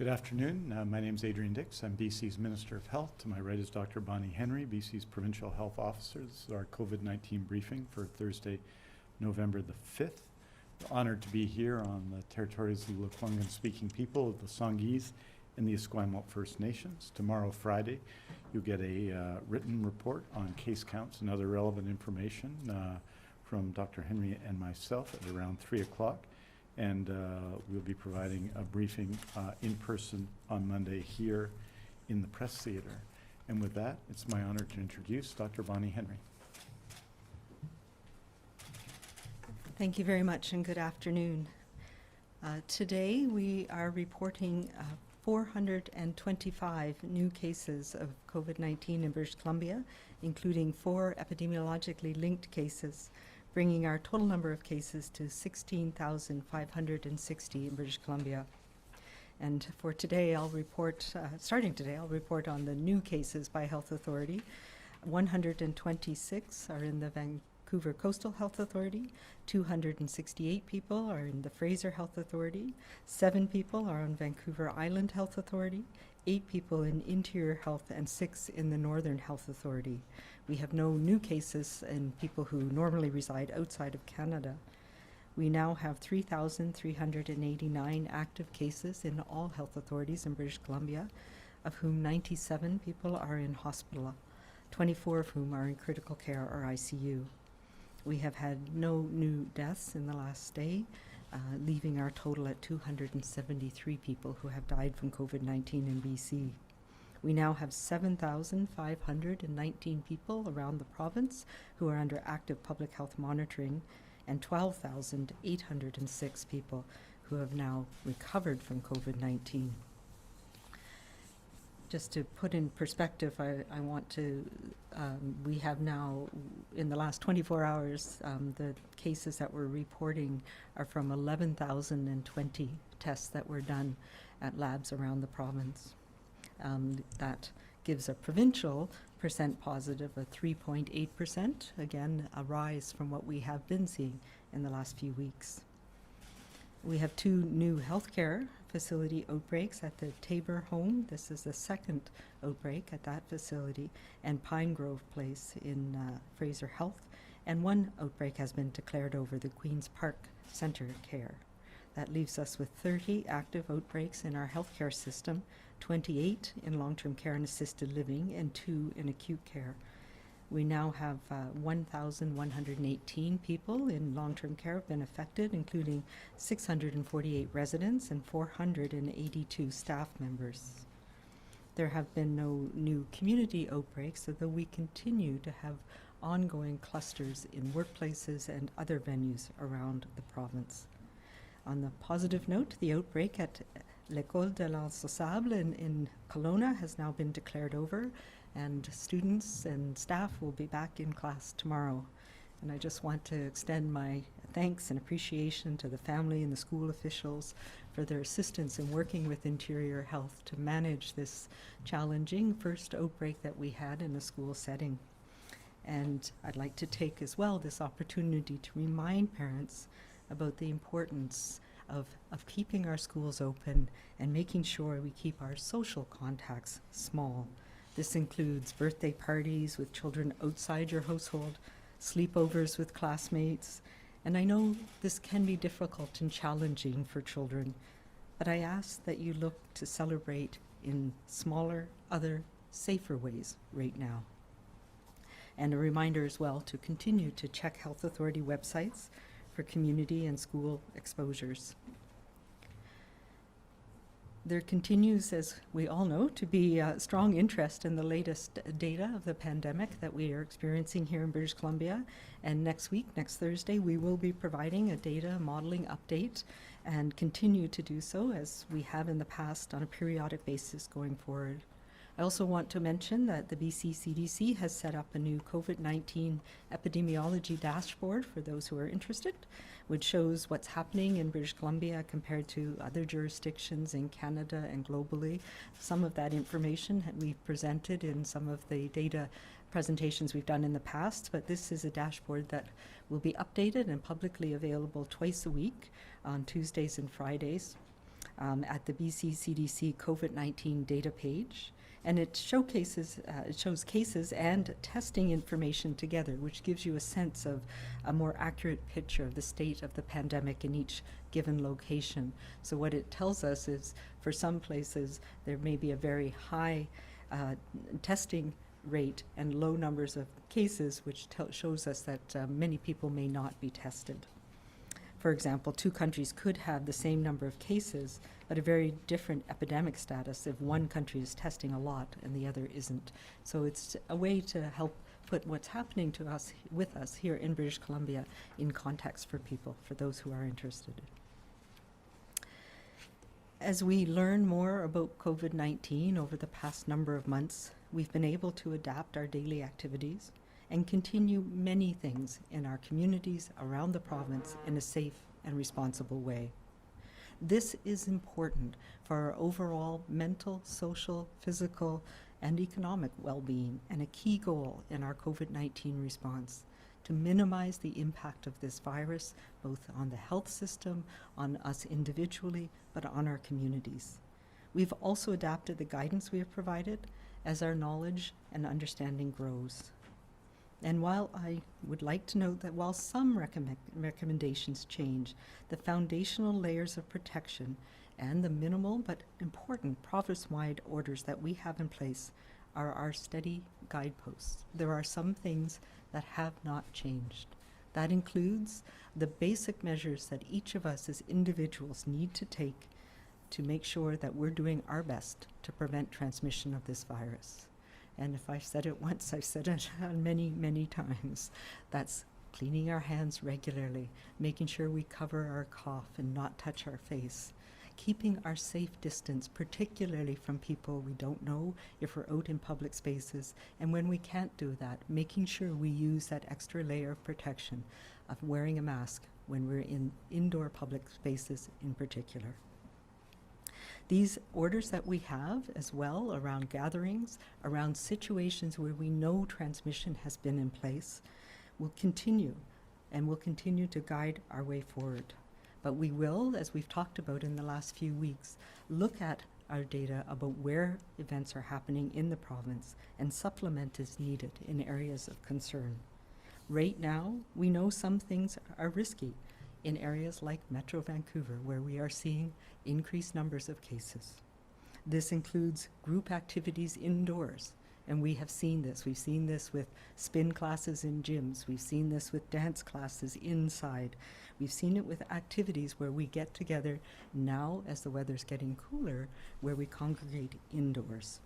Good afternoon. My name is Adrian Dix. I'm BC's Minister of Health. To my right is Dr. Bonnie Henry, BC's Provincial Health Officer. This is our COVID-19 briefing for Thursday, November the 5th. We're honored to be here on the territories of the Lekwungen-speaking people of the Songhees and the Esquimalt First Nations. Tomorrow, Friday, you'll get a written report on case counts and other relevant information from Dr. Henry and myself at around 3 o'clock. And we'll be providing a briefing in person on Monday here in the Press Theatre. And with that, it's my honor to introduce Dr. Bonnie Henry. Thank you very much and good afternoon. Today we are reporting 425 new cases of COVID-19 in British Columbia, including 4 epidemiologically linked cases, bringing our total number of cases to 16,560 in British Columbia. And for today, I'll report, starting today, I'll report on the new cases by health authority. 126 are in the Vancouver Coastal Health Authority, 268 people are in the Fraser Health Authority, 7 people are on Vancouver Island Health Authority, 8 people in Interior Health, and 6 in the Northern Health Authority. We have no new cases in people who normally reside outside of Canada. We now have 3,389 active cases in all health authorities in British Columbia, of whom 97 people are in hospital, 24 of whom are in critical care or ICU. We have had no new deaths in the last day, leaving our total at 273 people who have died from COVID-19 in BC. We now have 7,519 people around the province who are under active public health monitoring, and 12,806 people who have now recovered from COVID-19. Just to put in perspective, I want to, we have now, in the last 24 hours, the cases that we're reporting are from 11,020 tests that were done at labs around the province. That gives a provincial percent positive of 3.8%, again, a rise from what we have been seeing in the last few weeks. We have 2 new healthcare facility outbreaks at the Tabor home. This is the second outbreak at that facility, and Pine Grove Place in Fraser Health, and 1 outbreak has been declared over the Queen's Park Centre Care. That leaves us with 30 active outbreaks in our healthcare system, 28 in long-term care and assisted living, and 2 in acute care. We now have 1,118 people in long-term care have been affected, including 648 residents and 482 staff members. There have been no new community outbreaks, although we continue to have ongoing clusters in workplaces and other venues around the province. On the positive note, the outbreak at L'École de l'Ensosable in Kelowna has now been declared over, and students and staff will be back in class tomorrow. And I just want to extend my thanks and appreciation to the family and the school officials for their assistance in working with Interior Health to manage this challenging first outbreak that we had in a school setting. And I'd like to take as well this opportunity to remind parents about the importance of keeping our schools open and making sure we keep our social contacts small. This includes birthday parties with children outside your household, sleepovers with classmates, and I know this can be difficult and challenging for children, but I ask that you look to celebrate in smaller, other, safer ways right now. And a reminder as well to continue to check health authority websites for community and school exposures. There continues, as we all know, to be strong interest in the latest data of the pandemic that we are experiencing here in British Columbia. And next week, next Thursday, we will be providing a data modeling update and continue to do so as we have in the past on a periodic basis going forward. I also want to mention that the BC CDC has set up a new COVID-19 epidemiology dashboard for those who are interested, which shows what's happening in British Columbia compared to other jurisdictions in Canada and globally. Some of that information we've presented in some of the data presentations we've done in the past, but this is a dashboard that will be updated and publicly available twice a week on Tuesdays and Fridays. at the BC CDC COVID-19 data page. And it shows cases and testing information together, which gives you a sense of a more accurate picture of the state of the pandemic in each given location. So what it tells us is, for some places, there may be a very high testing rate and low numbers of cases, which shows us that many people may not be tested. For example, two countries could have the same number of cases, but a very different epidemic status if one country is testing a lot and the other isn't. So it's a way to help put what's happening to us, with us here in British Columbia, in context for people, for those who are interested. As we learn more about COVID-19 over the past number of months, we've been able to adapt our daily activities and continue many things in our communities around the province in a safe and responsible way. This is important for our overall mental, social, physical, and economic well-being, and a key goal in our COVID-19 response, to minimize the impact of this virus, both on the health system, on us individually, but on our communities. We've also adapted the guidance we have provided as our knowledge and understanding grows. And while I would like to note that while some recommendations change, the foundational layers of protection and the minimal but important province-wide orders that we have in place are our steady guideposts. There are some things that have not changed. That includes the basic measures that each of us as individuals need to take to make sure that we're doing our best to prevent transmission of this virus. And if I've said it once, I've said it many, many times. That's cleaning our hands regularly, making sure we cover our cough and not touch our face, keeping our safe distance, particularly from people we don't know if we're out in public spaces, and when we can't do that, making sure we use that extra layer of protection of wearing a mask when we're in indoor public spaces in particular. These orders that we have as well around gatherings, around situations where we know transmission has been in place, will continue and will continue to guide our way forward. But we will, as we've talked about in the last few weeks, look at our data about where events are happening in the province and supplement as needed in areas of concern. Right now, we know some things are risky in areas like Metro Vancouver, where we are seeing increased numbers of cases. This includes group activities indoors, and we have seen this. We've seen this with spin classes in gyms. We've seen this with dance classes inside. We've seen it with activities where we get together now as the weather's getting cooler, where we congregate indoors.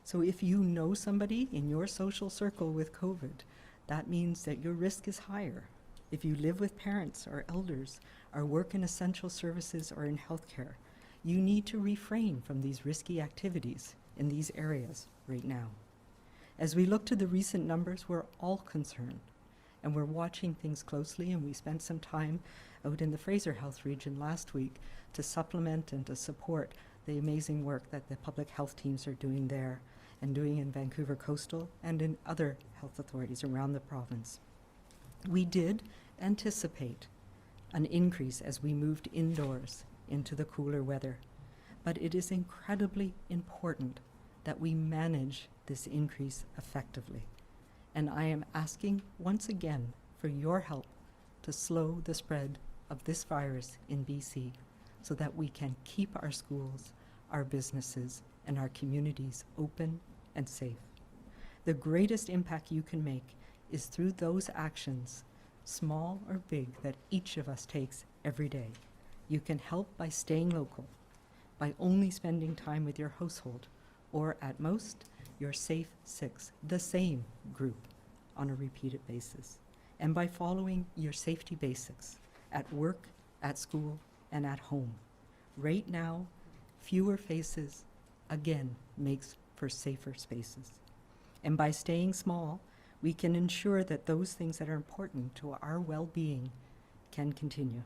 So if you know somebody in your social circle with COVID, that means that your risk is higher. If you live with parents or elders, or work in essential services or in healthcare, you need to refrain from these risky activities in these areas right now. As we look to the recent numbers, we're all concerned, and we're watching things closely, and we spent some time out in the Fraser Health region last week to supplement and to support the amazing work that the public health teams are doing there and doing in Vancouver Coastal and in other health authorities around the province. We did anticipate an increase as we moved indoors into the cooler weather, but it is incredibly important that we manage this increase effectively. And I am asking once again for your help to slow the spread of this virus in BC so that we can keep our schools, our businesses, and our communities open and safe. The greatest impact you can make is through those actions, small or big, that each of us takes every day. You can help by staying local, by only spending time with your household, or at most, your safe six, the same group, on a repeated basis, and by following your safety basics at work, at school, and at home. Right now, fewer faces, again, makes for safer spaces. And by staying small, we can ensure that those things that are important to our well-being can continue.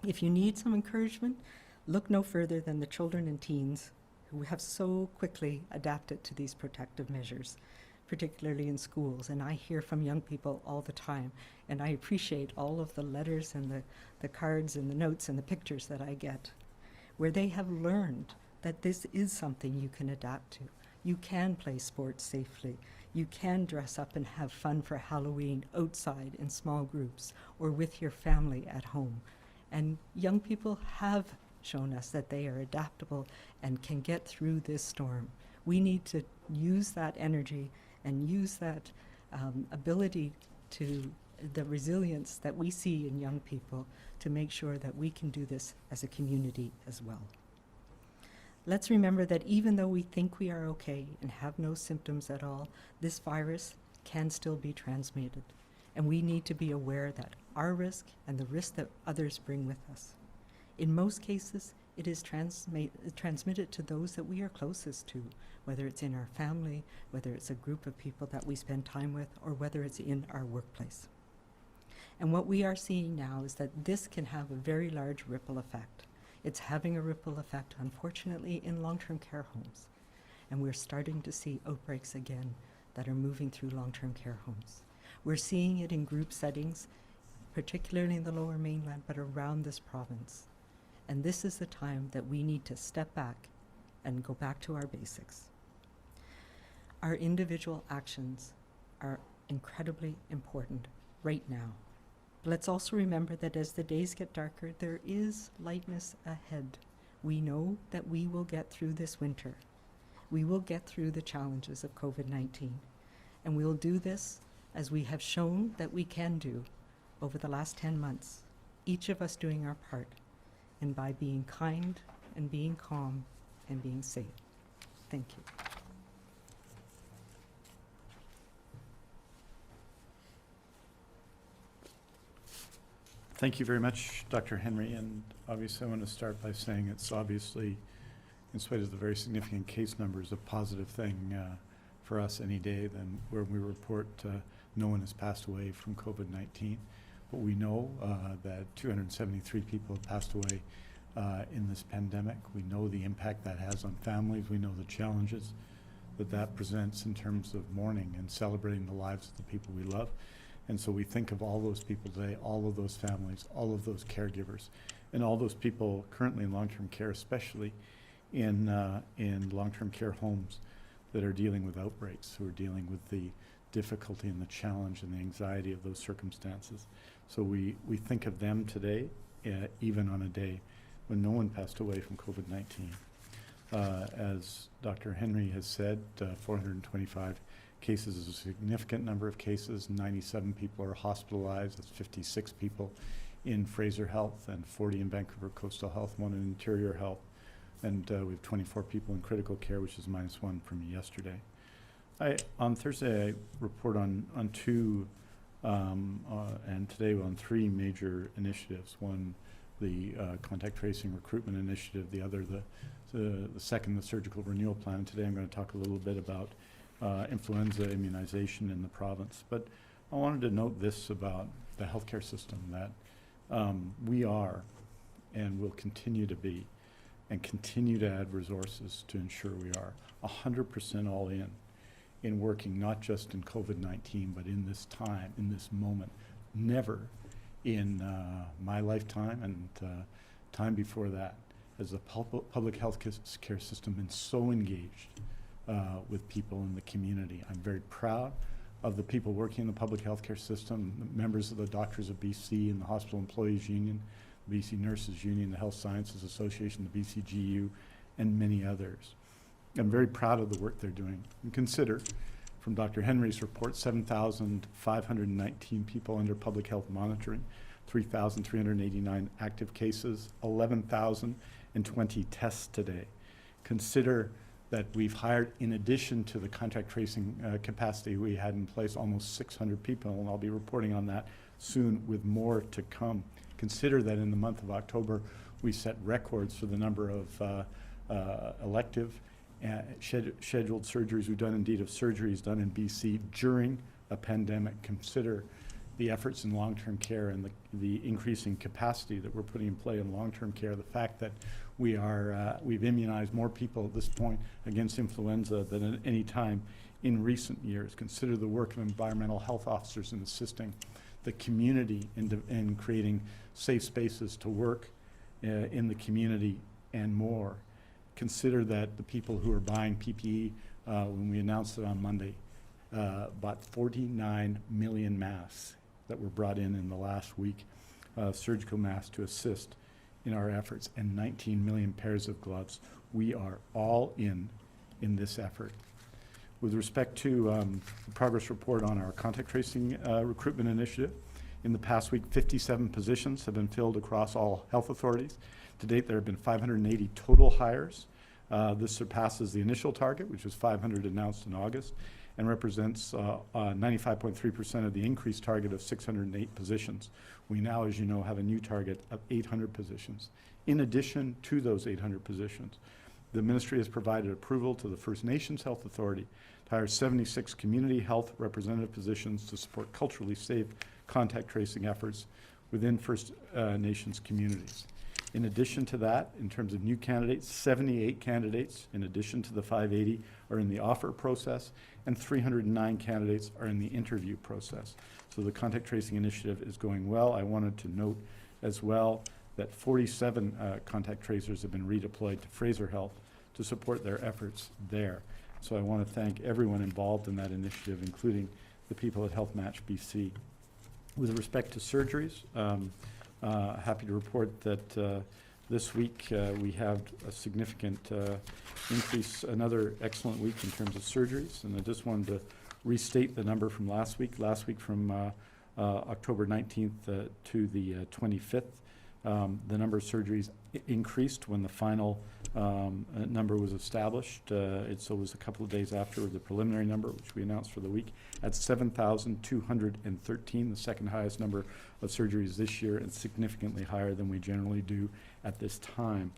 If you need some encouragement, look no further than the children and teens who have so quickly adapted to these protective measures, particularly in schools. And I hear from young people all the time, and I appreciate all of the letters and the cards and the notes and the pictures that I get. where they have learned that this is something you can adapt to. You can play sports safely. You can dress up and have fun for Halloween outside in small groups or with your family at home. And young people have shown us that they are adaptable and can get through this storm. We need to use that energy and use that ability to the resilience that we see in young people to make sure that we can do this as a community as well. Let's remember that even though we think we are okay and have no symptoms at all, this virus can still be transmitted. And we need to be aware that our risk and the risk that others bring with us. In most cases, it is transmitted to those that we are closest to, whether it's in our family, whether it's a group of people that we spend time with, or whether it's in our workplace. And what we are seeing now is that this can have a very large ripple effect. It's having a ripple effect, unfortunately, in long-term care homes. And we're starting to see outbreaks again that are moving through long-term care homes. We're seeing it in group settings, particularly in the Lower Mainland, but around this province. And this is the time that we need to step back and go back to our basics. Our individual actions are incredibly important right now. But let's also remember that as the days get darker, there is lightness ahead. We know that we will get through this winter. We will get through the challenges of COVID-19. And we will do this as we have shown that we can do over the last 10 months, each of us doing our part, and by being kind and being calm and being safe. Thank you. Thank you very much, Dr. Henry. And obviously I want to start by saying it's obviously, in spite of the very significant case numbers, a positive thing for us any day than where we report no one has passed away from COVID-19. But we know that 273 people have passed away in this pandemic. We know the impact that has on families. We know the challenges that that presents in terms of mourning and celebrating the lives of the people we love. And so we think of all those people today, all of those families, all of those caregivers, and all those people currently in long-term care, especially in long-term care homes that are dealing with outbreaks, who are dealing with the difficulty and the challenge and the anxiety of those circumstances. So we think of them today, even on a day when no one passed away from COVID-19. As Dr. Henry has said, 425 cases is a significant number of cases. 97 people are hospitalized. That's 56 people in Fraser Health and 40 in Vancouver Coastal Health, 1 in Interior Health. And we have 24 people in critical care, which is -1 from yesterday. On Thursday, I report on two, and today on 3 major initiatives. One, the contact tracing recruitment initiative. The other, the second, the surgical renewal plan. Today I'm going to talk a little bit about influenza immunization in the province. But I wanted to note this about the healthcare system, that we are and will continue to be and continue to add resources to ensure we are 100% all in working not just in COVID-19, but in this time, in this moment. Never in my lifetime and time before that has the public health care system been so engaged with people in the community. I'm very proud of the people working in the public health care system, the members of the Doctors of BC and the Hospital Employees Union, the BC Nurses Union, the Health Sciences Association, the BCGU, and many others. I'm very proud of the work they're doing. And consider, from Dr. Henry's report, 7,519 people under public health monitoring, 3,389 active cases, 11,020 tests today. Consider that we've hired, in addition to the contact tracing capacity we had in place, almost 600 people, and I'll be reporting on that soon with more to come. Consider that in the month of October, we set records for the number of elective scheduled surgeries we've done, indeed of surgeries done in BC during a pandemic. Consider the efforts in long-term care and the increasing capacity that we're putting in play in long-term care. The fact that we've immunized more people at this point against influenza than at any time in recent years. Consider the work of environmental health officers in assisting the community in creating safe spaces to work in the community and more. Consider that the people who are buying PPE, when we announced it on Monday, bought 49 million masks that were brought in the last week, surgical masks to assist in our efforts, and 19 million pairs of gloves. We are all in this effort. With respect to the progress report on our contact tracing recruitment initiative, in the past week, 57 positions have been filled across all health authorities. To date, there have been 580 total hires. This surpasses the initial target, which was 500 announced in August, and represents 95.3% of the increased target of 608 positions. We now, as you know, have a new target of 800 positions. In addition to those 800 positions, the ministry has provided approval to the First Nations Health Authority to hire 76 community health representative positions to support culturally safe contact tracing efforts within First Nations communities. In addition to that, in terms of new candidates, 78 candidates, in addition to the 580, are in the offer process, and 309 candidates are in the interview process. So the contact tracing initiative is going well. I wanted to note as well that 47 contact tracers have been redeployed to Fraser Health to support their efforts there. So I want to thank everyone involved in that initiative, including the people at Health Match BC. With respect to surgeries, happy to report that this week we have a significant increase, another excellent week in terms of surgeries. And I just wanted to restate the number from last week. Last week from October 19th to the 25th, the number of surgeries increased when the final number was established. So it was a couple of days after the preliminary number, which we announced for the week, at 7,213, the second highest number of surgeries this year, and significantly higher than we generally do at this time.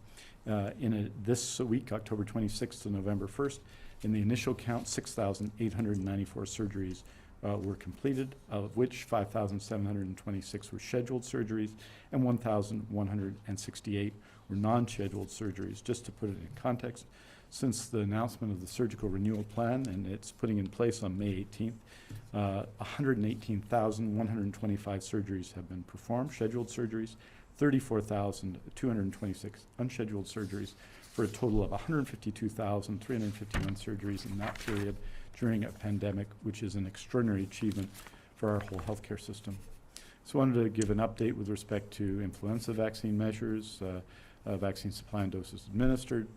This week, October 26th to November 1st, in the initial count, 6,894 surgeries were completed, of which 5,726 were scheduled surgeries and 1,168 were non-scheduled surgeries. Just to put it in context, since the announcement of the surgical renewal plan, and it's putting in place on May 18th, 118,125 surgeries have been performed, scheduled surgeries, 34,226 unscheduled surgeries, for a total of 152,351 surgeries in that period during a pandemic, which is an extraordinary achievement for our whole healthcare system. So I wanted to give an update with respect to influenza vaccine measures, vaccine supply and doses administered.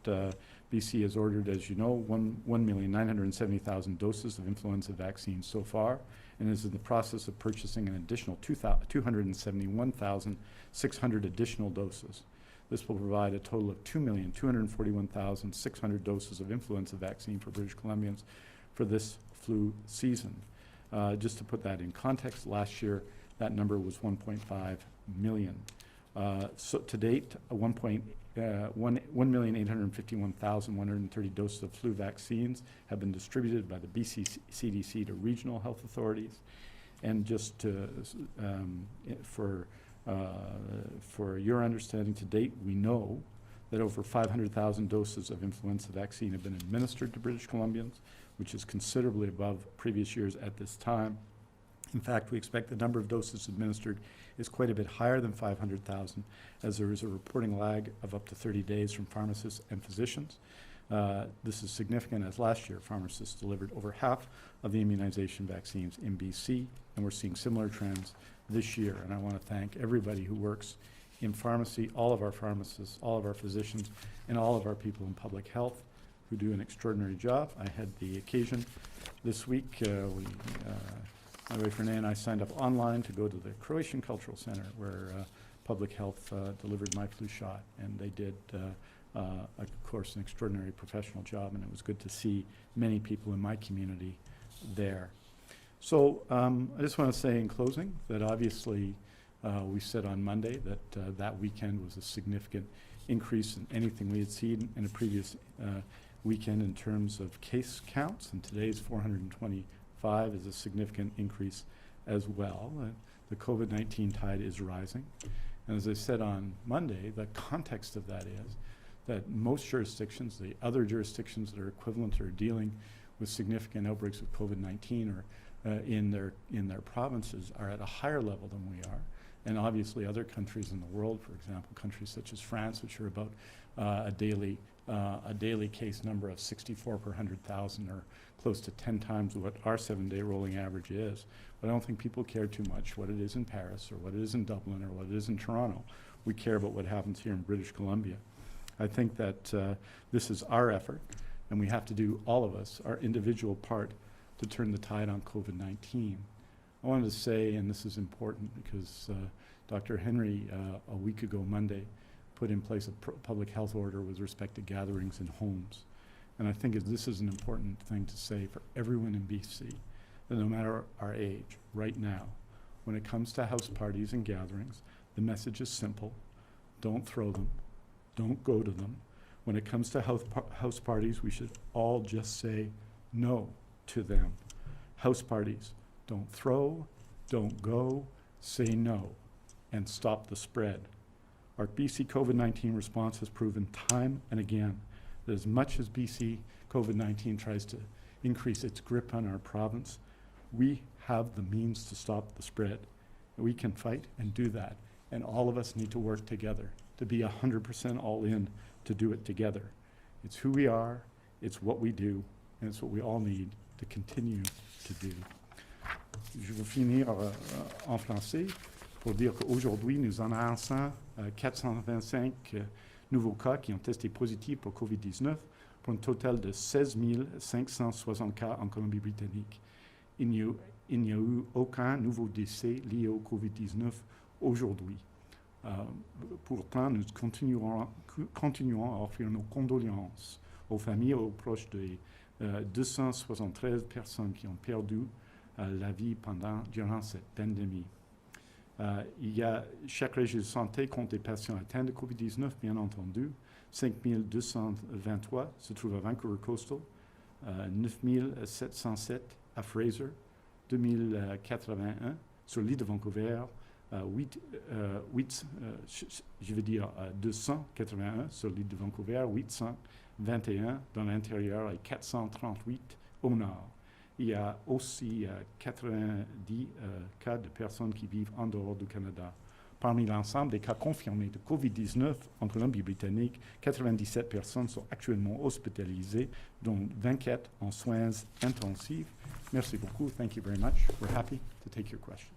BC has ordered, as you know, 1,970,000 doses of influenza vaccines so far, and is in the process of purchasing an additional 271,600 additional doses. This will provide a total of 2,241,600 doses of influenza vaccine for British Columbians for this flu season. Just to put that in context, last year that number was 1.5 million. So to date, 1,851,130 doses of flu vaccines have been distributed by the BC CDC to regional health authorities. And just to, for your understanding, to date, we know that over 500,000 doses of influenza vaccine have been administered to British Columbians, which is considerably above previous years at this time. In fact, we expect the number of doses administered is quite a bit higher than 500,000, as there is a reporting lag of up to 30 days from pharmacists and physicians. This is significant, as last year pharmacists delivered over half of the immunization vaccines in BC, and we're seeing similar trends this year. And I want to thank everybody who works in pharmacy, all of our pharmacists, all of our physicians, and all of our people in public health who do an extraordinary job. I had the occasion this week, my wife Renee and I signed up online to go to the Croatian Cultural Center, where public health delivered my flu shot, and they did, of course, an extraordinary professional job, and it was good to see many people in my community there. So I just want to say in closing that obviously we said on Monday that that weekend was a significant increase in anything we had seen in a previous weekend in terms of case counts, and today's 425 is a significant increase as well. The COVID-19 tide is rising. And as I said on Monday, the context of that is that most jurisdictions, the other jurisdictions that are equivalent or dealing with significant outbreaks of COVID-19 or in their provinces are at a higher level than we are. And obviously other countries in the world, for example, countries such as France, which are about a daily case number of 64 per 100,000, or close to 10 times what our 7-day rolling average is. But I don't think people care too much what it is in Paris or what it is in Dublin or what it is in Toronto. We care about what happens here in British Columbia. I think that this is our effort, and we have to do, all of us, our individual part to turn the tide on COVID-19. I wanted to say, and this is important because Dr. Henry, a week ago Monday, put in place a public health order with respect to gatherings in homes. And I think this is an important thing to say for everyone in BC, that no matter our age, right now, when it comes to house parties and gatherings, the message is simple: don't throw them, don't go to them. When it comes to house parties, we should all just say no to them. House parties, don't throw, don't go, say no, and stop the spread. Our BC COVID-19 response has proven time and again that as much as BC COVID-19 tries to increase its grip on our province, we have the means to stop the spread. We can fight and do that, and all of us need to work together to be 100% all in to do it together. It's who we are, it's what we do, and it's what we all need to continue to do. Je vais finir en français pour dire qu'aujourd'hui, nous annonçons 425 nouveaux cas qui ont testé positifs pour COVID-19 pour un total de 16 560 cas en Colombie-Britannique. Il n'y a eu aucun nouveau décès lié au COVID-19 aujourd'hui. Pourtant, nous continuons à offrir nos condoléances aux familles et aux proches des 273 personnes qui ont perdu la vie durant cette pandémie. Chaque région de santé compte des patients atteints de COVID-19, bien entendu. 5223 se trouvent à Vancouver Coastal, 9707 à Fraser, 2081 sur l'île de Vancouver, 281 sur l'île de Vancouver, 821 dans l'intérieur et 438 au nord. Il y a aussi 90 cas de personnes qui vivent en dehors du Canada. Parmi l'ensemble des cas confirmés de COVID-19 en Colombie-Britannique, 97 personnes sont actuellement hospitalisées, dont 24 en soins intensifs. Merci beaucoup. Thank you very much. We're happy to take your questions.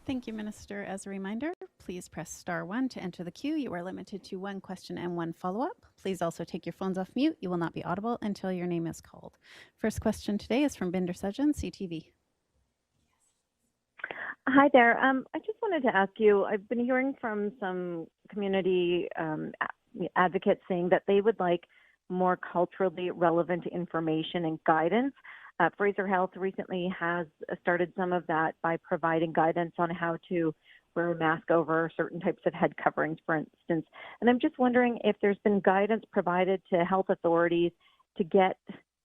Thank you, Minister. As a reminder, please press *1 to enter the queue. You are limited to one question and one follow-up. Please also take your phones off mute. You will not be audible until your name is called. First question today is from Binder Sujjan, CTV. Hi there. I just wanted to ask you, I've been hearing from some community advocates saying that they would like more culturally relevant information and guidance. Fraser Health recently has started some of that by providing guidance on how to wear a mask over certain types of head coverings, for instance. And I'm just wondering if there's been guidance provided to health authorities to get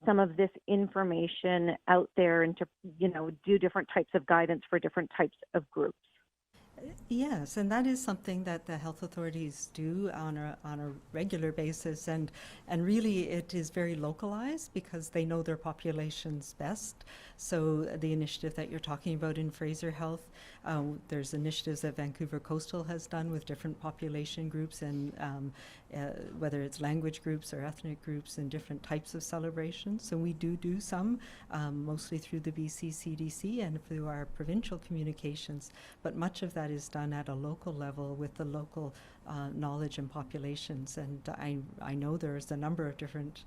some of this information out there and to, do different types of guidance for different types of groups. Yes, and that is something that the health authorities do on a regular basis, and really it is very localized because they know their populations best. So the initiative that you're talking about in Fraser Health, there's initiatives that Vancouver Coastal has done with different population groups, and whether it's language groups or ethnic groups and different types of celebrations. So we do some, mostly through the BC CDC and through our provincial communications, but much of that is done at a local level with the local knowledge and populations. And I know there's a number of different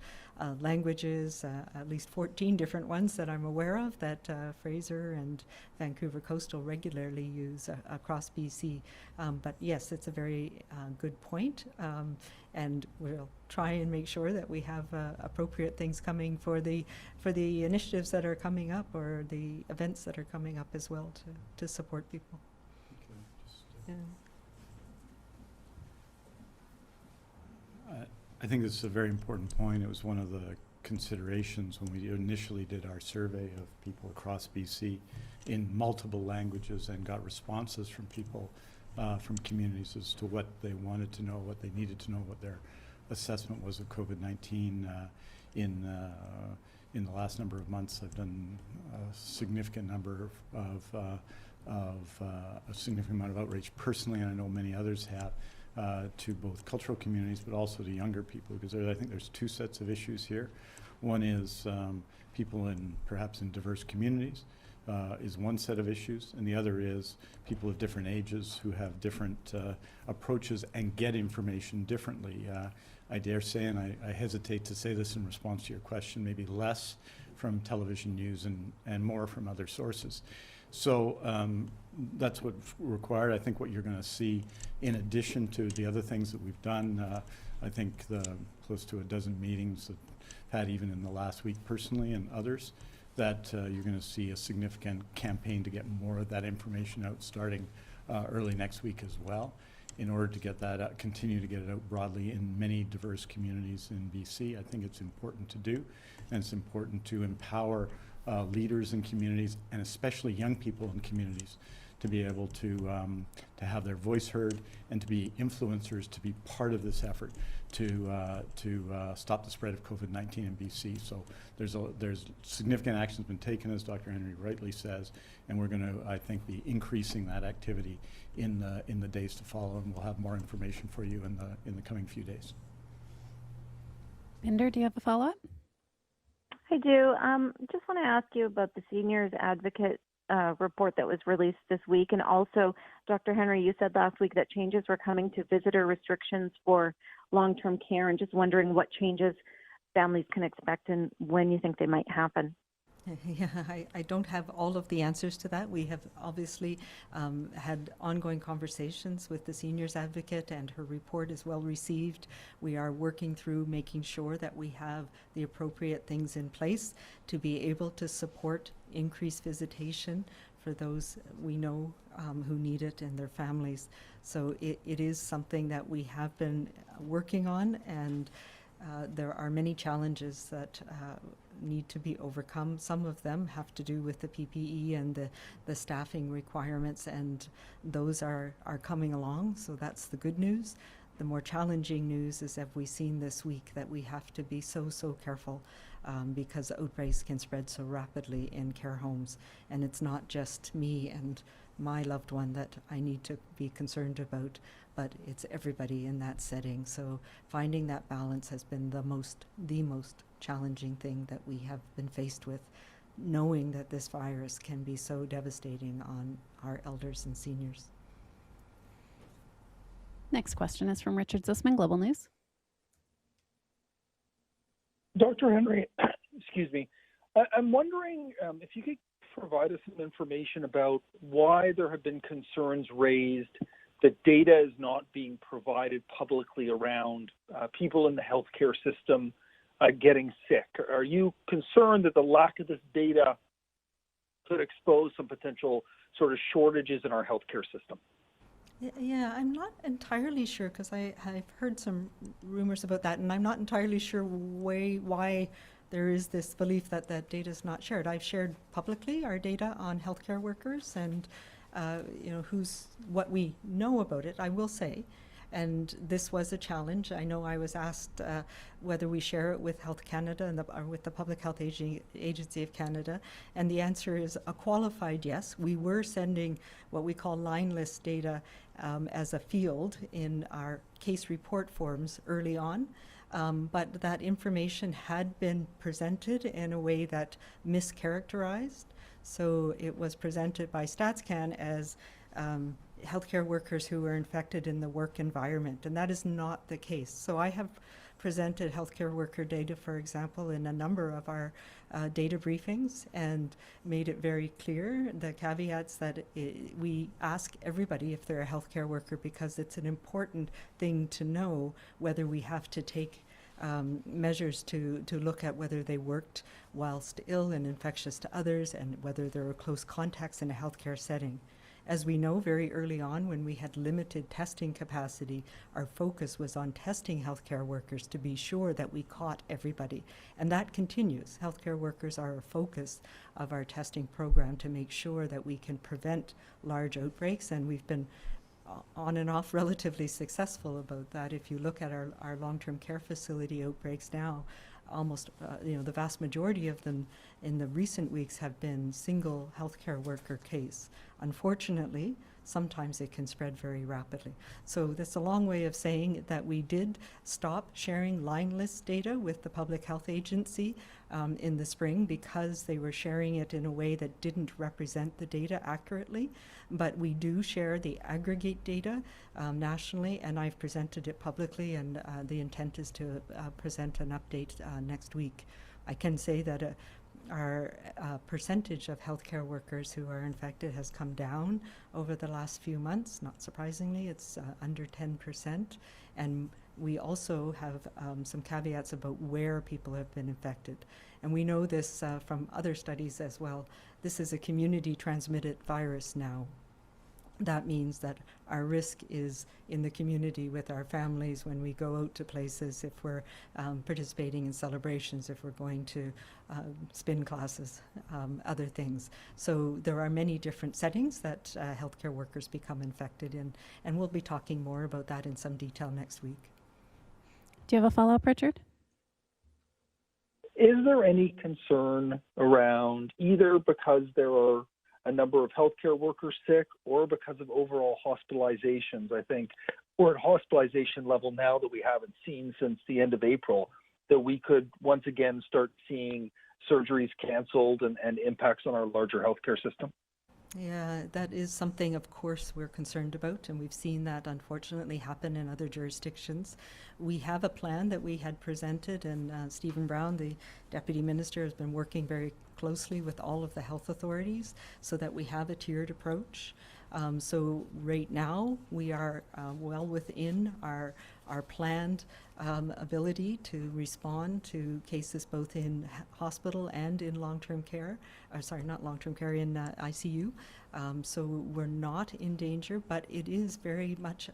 languages, at least 14 different ones that I'm aware of that Fraser and Vancouver Coastal regularly use across BC. But yes, it's a very good point. And we'll try and make sure that we have appropriate things coming for the initiatives that are coming up, or the events that are coming up as well, to support people. Yeah. I think this is a very important point. It was one of the considerations when we initially did our survey of people across BC in multiple languages, and got responses from people from communities as to what they wanted to know, what they needed to know, what their assessment was of COVID-19. In the last number of months, I've done a significant number a significant amount of outreach personally, and I know many others have, to both cultural communities but also to younger people, because I think there's two sets of issues here. One is people perhaps in diverse communities is one set of issues, and the other is people of different ages who have different approaches and get information differently. I dare say, and I hesitate to say this in response to your question, maybe less from television news and more from other sources. So that's what's required. I think what you're going to see, in addition to the other things that we've done, I think the close to a dozen meetings that I've had even in the last week personally and others, that you're going to see a significant campaign to get more of that information out starting early next week as well, in order to get that out, continue to get it out broadly in many diverse communities in BC. I think it's important to do, and it's important to empower leaders in communities, and especially young people in communities, to be able to have their voice heard and to be influencers, to be part of this effort to stop the spread of COVID-19 in BC. So there's significant actions been taken, as Dr. Henry rightly says, and we're going to, I think, be increasing that activity in the days to follow, and we'll have more information for you in the coming few days. Binder, do you have a follow-up? I do. Just want to ask you about the Seniors Advocate report that was released this week. And also, Dr. Henry, you said last week that changes were coming to visitor restrictions for long-term care, and just wondering what changes families can expect and when you think they might happen. Yeah, I don't have all of the answers to that. We have obviously had ongoing conversations with the Seniors Advocate, and her report is well received. We are working through making sure that we have the appropriate things in place to be able to support increased visitation for those we know who need it and their families. So it is something that we have been working on, and there are many challenges that need to be overcome. Some of them have to do with the PPE and the staffing requirements, and those are coming along, so that's the good news. The more challenging news is that we've seen this week that we have to be so careful because outbreaks can spread so rapidly in care homes, and it's not just me and my loved one that I need to be concerned about, but it's everybody in that setting. So finding that balance has been the most challenging thing that we have been faced with, knowing that this virus can be so devastating on our elders and seniors. Next question is from Richard Zussman, Global News. Dr. Henry, excuse me, I'm wondering if you could provide us some information about why there have been concerns raised that data is not being provided publicly around people in the healthcare system getting sick. Are you concerned that the lack of this data could expose some potential sort of shortages in our healthcare system? Yeah, I'm not entirely sure, because I've heard some rumors about that, and I'm not entirely sure why there is this belief that that data is not shared. I've shared publicly our data on healthcare workers and what we know about it, I will say. And this was a challenge. I know I was asked whether we share it with Health Canada or with the Public Health Agency of Canada, and the answer is a qualified yes. We were sending what we call line list data as a field in our case report forms early on, but that information had been presented in a way that mischaracterized. So it was presented by StatsCan as healthcare workers who were infected in the work environment, and that is not the case. So I have presented healthcare worker data, for example, in a number of our data briefings, and made it very clear the caveats that we ask everybody if they're a healthcare worker, because it's an important thing to know whether we have to take measures to look at whether they worked whilst ill and infectious to others, and whether there were close contacts in a healthcare setting. As we know, very early on, when we had limited testing capacity, our focus was on testing healthcare workers to be sure that we caught everybody. And that continues. Healthcare workers are a focus of our testing program to make sure that we can prevent large outbreaks, and we've been on and off relatively successful about that. If you look at our long-term care facility outbreaks now, almost the vast majority of them in the recent weeks have been single healthcare worker case. Unfortunately, sometimes it can spread very rapidly. So that's a long way of saying that we did stop sharing line list data with the Public Health Agency in the spring because they were sharing it in a way that didn't represent the data accurately. But we do share the aggregate data nationally, and I've presented it publicly, and the intent is to present an update next week. I can say that our percentage of healthcare workers who are infected has come down over the last few months. Not surprisingly, it's under 10%. And we also have some caveats about where people have been infected. And we know this from other studies as well. This is a community transmitted virus now. That means that our risk is in the community with our families when we go out to places, if we're participating in celebrations, if we're going to spin classes, other things. So there are many different settings that healthcare workers become infected in, and we'll be talking more about that in some detail next week. Do you have a follow-up, Richard? Is there any concern around either because there are a number of healthcare workers sick or because of overall hospitalizations? I think we're at hospitalization level now that we haven't seen since the end of April, that we could once again start seeing surgeries canceled and impacts on our larger healthcare system. Yeah, that is something, of course, we're concerned about, and we've seen that unfortunately happen in other jurisdictions. We have a plan that we had presented, and Stephen Brown, the Deputy Minister, has been working very closely with all of the health authorities so that we have a tiered approach. So right now we are well within our planned ability to respond to cases both in hospital and in long-term care, not long-term care, in ICU. So we're not in danger, but it is very much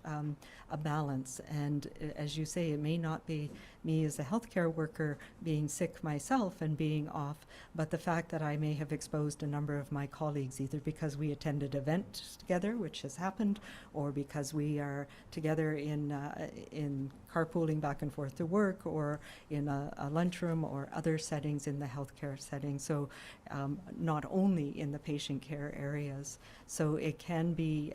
a balance. And as you say, it may not be me as a healthcare worker being sick myself and being off, but the fact that I may have exposed a number of my colleagues, either because we attended events together, which has happened, or because we are together in carpooling back and forth to work, or in a lunchroom or other settings in the healthcare setting. So not only in the patient care areas. So it can be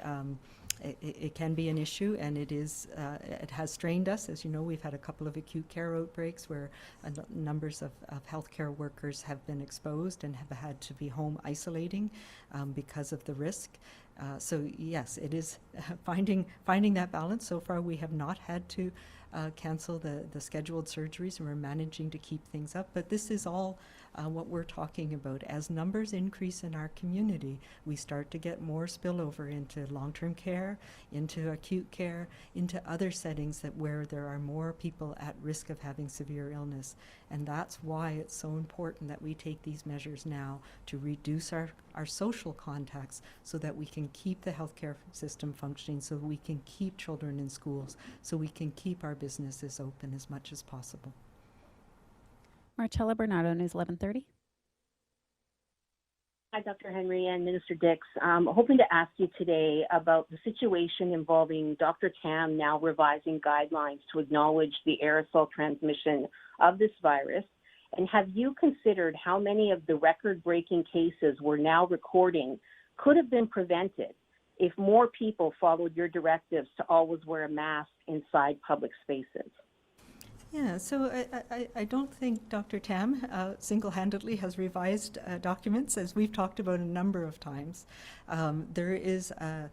it can be an issue, and it has strained us. As you know, we've had a couple of acute care outbreaks where numbers of healthcare workers have been exposed and have had to be home isolating because of the risk. So yes, it is finding that balance. So far, we have not had to cancel the scheduled surgeries, and we're managing to keep things up. But this is all what we're talking about. As numbers increase in our community, we start to get more spillover into long-term care, into acute care, into other settings where there are more people at risk of having severe illness. And that's why it's so important that we take these measures now to reduce our social contacts so that we can keep the healthcare system functioning, so we can keep children in schools, so we can keep our businesses open as much as possible. Marcella Bernardo, News 1130. Hi, Dr. Henry and Minister Dix. Hoping to ask you today about the situation involving Dr. Tam now revising guidelines to acknowledge the aerosol transmission of this virus. And have you considered how many of the record-breaking cases we're now recording could have been prevented if more people followed your directives to always wear a mask inside public spaces? Yeah, so I don't think Dr. Tam single-handedly has revised documents, as we've talked about a number of times. There is a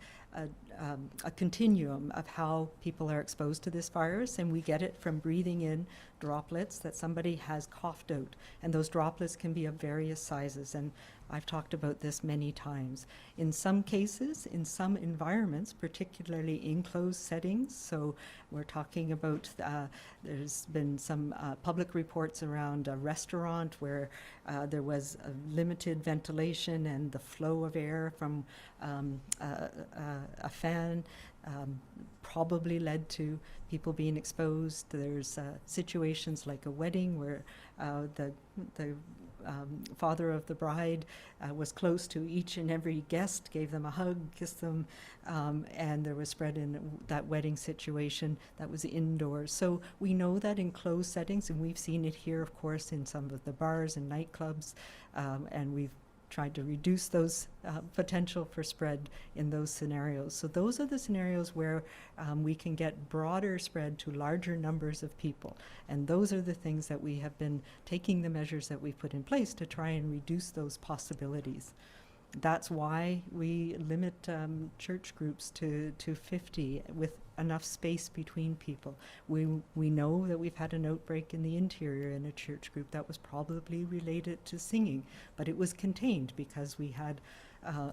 continuum of how people are exposed to this virus, and we get it from breathing in droplets that somebody has coughed out, and those droplets can be of various sizes, and I've talked about this many times. In some cases, in some environments, particularly enclosed settings, so we're talking about, there's been some public reports around a restaurant where there was a limited ventilation and the flow of air from a fan probably led to people being exposed. There's situations like a wedding where the father of the bride was close to each and every guest, gave them a hug, kissed them, and there was spread in that wedding situation that was indoors. So we know that in closed settings, and we've seen it here, of course, in some of the bars and nightclubs, and we've tried to reduce those potential for spread in those scenarios. So those are the scenarios where we can get broader spread to larger numbers of people. And those are the things that we have been taking the measures that we've put in place to try and reduce those possibilities. That's why we limit church groups to 50 with enough space between people. We know that we've had an outbreak in the interior in a church group that was probably related to singing, but it was contained because we had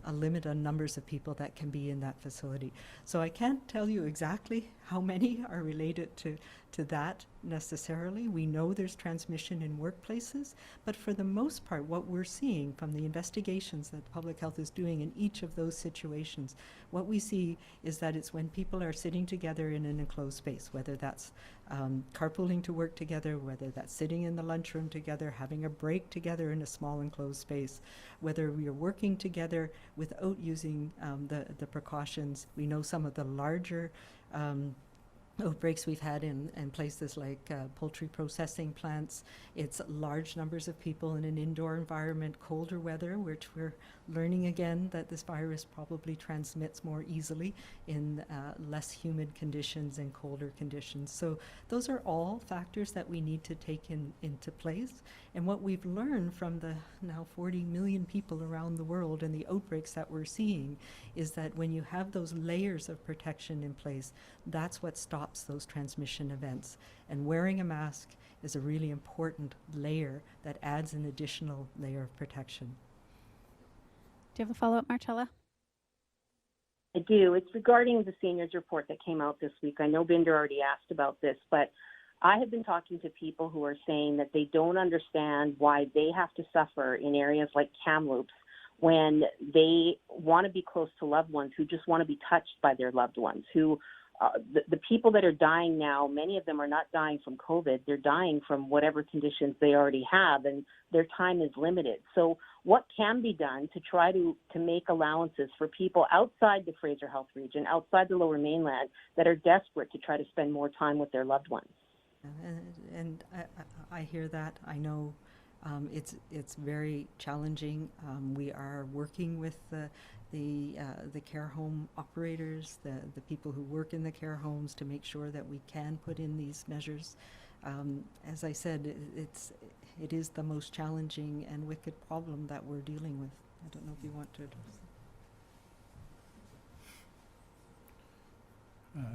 a limit on numbers of people that can be in that facility. So I can't tell you exactly how many are related to that necessarily. We know there's transmission in workplaces, but for the most part, what we're seeing from the investigations that public health is doing in each of those situations, what we see is that it's when people are sitting together in an enclosed space, whether that's carpooling to work together, whether that's sitting in the lunchroom together, having a break together in a small enclosed space, whether we are working together without using the precautions. We know some of the larger outbreaks we've had in places like poultry processing plants. It's large numbers of people in an indoor environment, colder weather, which we're learning again that this virus probably transmits more easily in less humid conditions and colder conditions. So those are all factors that we need to take into place. And what we've learned from the now 40 million people around the world and the outbreaks that we're seeing is that when you have those layers of protection in place, that's what stops those transmission events. And wearing a mask is a really important layer that adds an additional layer of protection. Do you have a follow-up, Marcella? I do. It's regarding the seniors report that came out this week. I know Binder already asked about this, but I have been talking to people who are saying that they don't understand why they have to suffer in areas like Kamloops when they want to be close to loved ones who just want to be touched by their loved ones, who the people that are dying now, many of them are not dying from COVID. They're dying from whatever conditions they already have, and their time is limited. So what can be done to try to make allowances for people outside the Fraser Health region, outside the Lower Mainland, that are desperate to try to spend more time with their loved ones? And I hear that. I know it's very challenging. We are working with the care home operators, the people who work in the care homes, to make sure that we can put in these measures. As I said, it is the most challenging and wicked problem that we're dealing with. I don't know if you want to address that.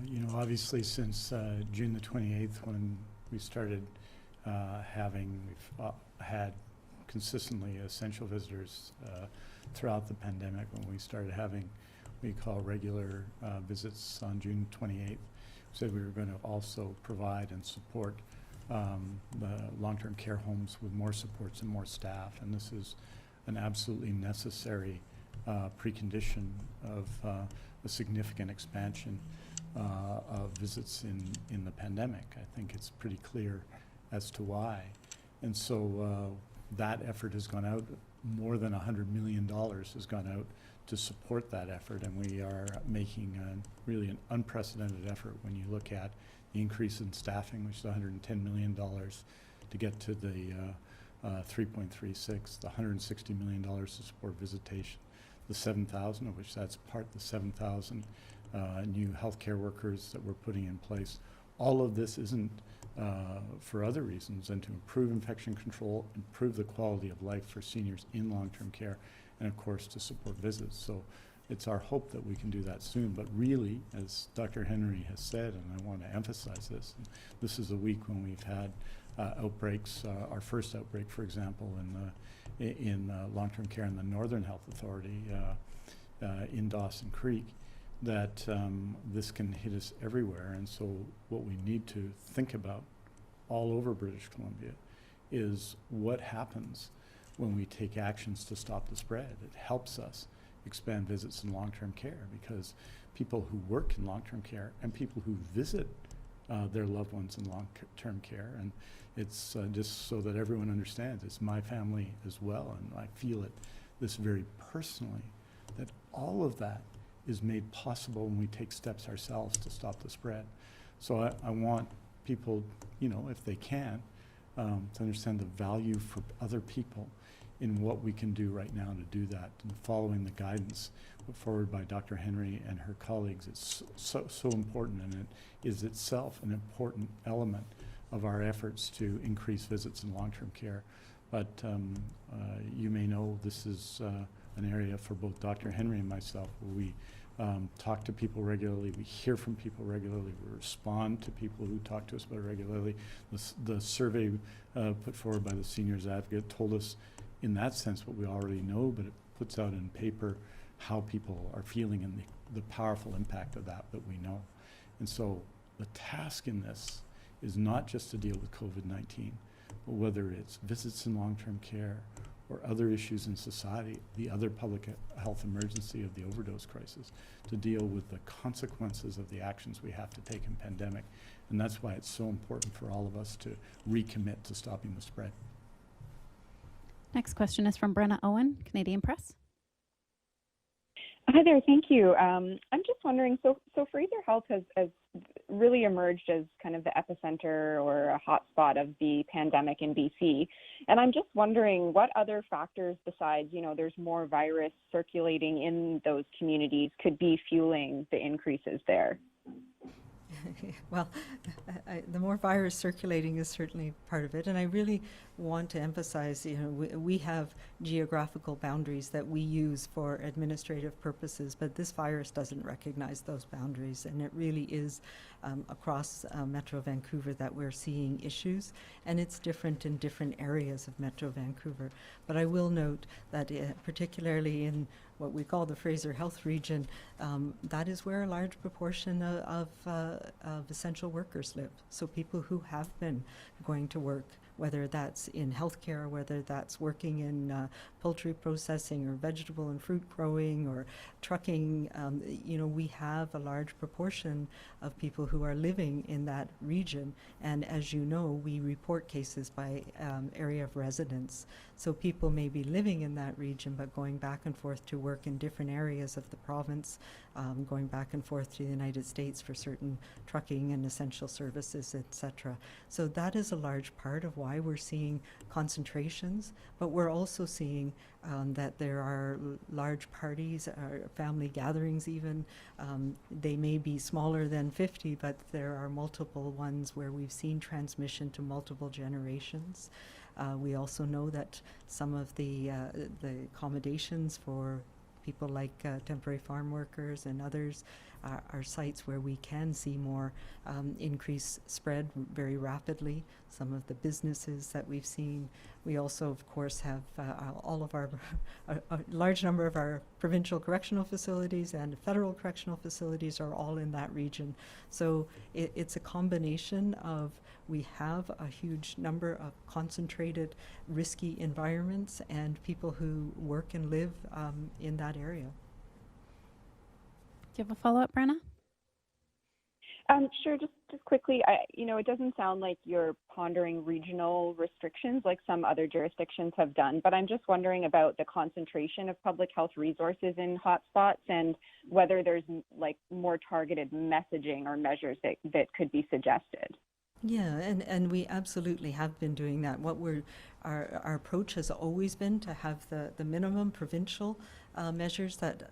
You know, obviously since June the 28th, when we started we've had consistently essential visitors throughout the pandemic. When we started having what we call regular visits on June 28th, we said we were going to also provide and support the long-term care homes with more supports and more staff. And this is an absolutely necessary precondition of a significant expansion of visits in the pandemic. I think it's pretty clear as to why. And so that effort has gone out. More than $100 million has gone out to support that effort, and we are making really an unprecedented effort when you look at the increase in staffing, which is $110 million to get to the 3.36, the $160 million to support visitation, the 7,000, of which that's part, the 7,000 new healthcare workers that we're putting in place. All of this isn't for other reasons than to improve infection control, improve the quality of life for seniors in long-term care, and of course to support visits. So it's our hope that we can do that soon. But really, as Dr. Henry has said, and I want to emphasize this is a week when we've had outbreaks. Our first outbreak, for example, in long-term care in the Northern Health Authority in Dawson Creek, that this can hit us everywhere. And so what we need to think about all over British Columbia is what happens when we take actions to stop the spread. It helps us expand visits in long-term care, because people who work in long-term care and people who visit their loved ones in long-term care, and it's just so that everyone understands, it's my family as well, and I feel it this very personally, that all of that is made possible when we take steps ourselves to stop the spread. So I want people, you know, if they can, to understand the value for other people in what we can do right now to do that. And following the guidance put forward by Dr. Henry and her colleagues is so important, and it is itself an important element of our efforts to increase visits in long-term care. But you may know this is an area for both Dr. Henry and myself where we talk to people regularly, we hear from people regularly, we respond to people who talk to us about it regularly. The survey put forward by the Seniors Advocate told us in that sense what we already know, but it puts out in paper how people are feeling and the powerful impact of that we know. And so the task in this is not just to deal with COVID-19, but whether it's visits in long-term care or other issues in society, the other public health emergency of the overdose crisis, to deal with the consequences of the actions we have to take in pandemic. And that's why it's so important for all of us to recommit to stopping the spread. Next question is from Brenna Owen, Canadian Press. Hi there, thank you. I'm just wondering, so Fraser Health has really emerged as kind of the epicenter or a hotspot of the pandemic in BC. And I'm just wondering what other factors besides, there's more virus circulating in those communities could be fueling the increases there? Well, the more virus circulating is certainly part of it, and I really want to emphasize, we have geographical boundaries that we use for administrative purposes, but this virus doesn't recognize those boundaries, and it really is across Metro Vancouver that we're seeing issues, and it's different in different areas of Metro Vancouver. But I will note that particularly in what we call the Fraser Health region, that is where a large proportion of essential workers live. So people who have been going to work, whether that's in healthcare, whether that's working in poultry processing or vegetable and fruit growing or trucking, we have a large proportion of people who are living in that region. And as you know, we report cases by area of residence. So people may be living in that region, but going back and forth to work in different areas of the province, going back and forth to the United States for certain trucking and essential services, etc. So that is a large part of why we're seeing concentrations, but we're also seeing that there are large parties, family gatherings even. They may be smaller than 50, but there are multiple ones where we've seen transmission to multiple generations. We also know that some of the accommodations for people like temporary farm workers and others are sites where we can see more increased spread very rapidly. Some of the businesses that we've seen. We also, of course, have all of our, a large number of our provincial correctional facilities and federal correctional facilities are all in that region. So it's a combination of, we have a huge number of concentrated, risky environments and people who work and live in that area. Do you have a follow-up, Brenna? Sure, just quickly, it doesn't sound like you're pondering regional restrictions like some other jurisdictions have done, but I'm just wondering about the concentration of public health resources in hotspots and whether there's like more targeted messaging or measures that could be suggested. Yeah, and we absolutely have been doing that. Our approach has always been to have the minimum provincial measures that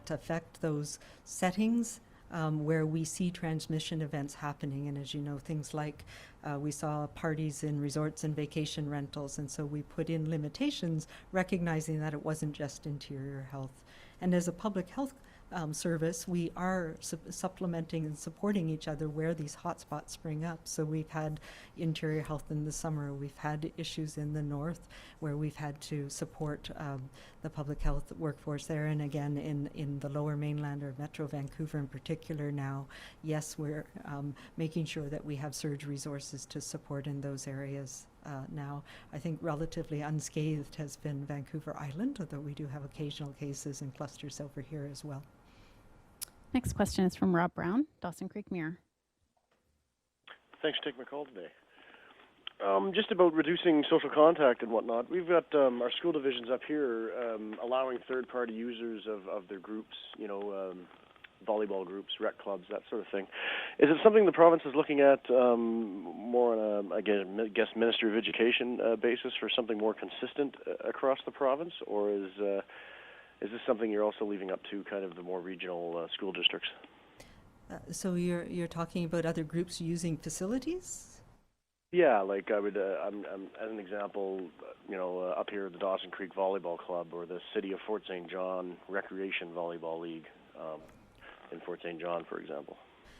affect those settings where we see transmission events happening. And as you know, things like we saw parties in resorts and vacation rentals, and so we put in limitations, recognizing that it wasn't just interior health. And as a public health service, we are supplementing and supporting each other where these hotspots spring up. So we've had interior health in the summer. We've had issues in the north where we've had to support the public health workforce there. And again, in the lower mainland or Metro Vancouver in particular now, yes, we're making sure that we have surge resources to support in those areas. Now, I think relatively unscathed has been Vancouver Island, although we do have occasional cases and clusters over here as well. Next question is from Rob Brown, Dawson Creek Mirror. Thanks for taking my call today. Just about reducing social contact and whatnot. We've got our school divisions up here allowing third-party users of their groups, volleyball groups, rec clubs, that sort of thing. Is it something the province is looking at more on a, I guess, Ministry of Education basis for something more consistent across the province, or is this something you're also leaving up to kind of the more regional school districts? So you're talking about other groups using facilities? Yeah, like I would, I'm as an example, up here the Dawson Creek Volleyball Club or the City of Fort St. John Recreation Volleyball League in Fort St. John, for example.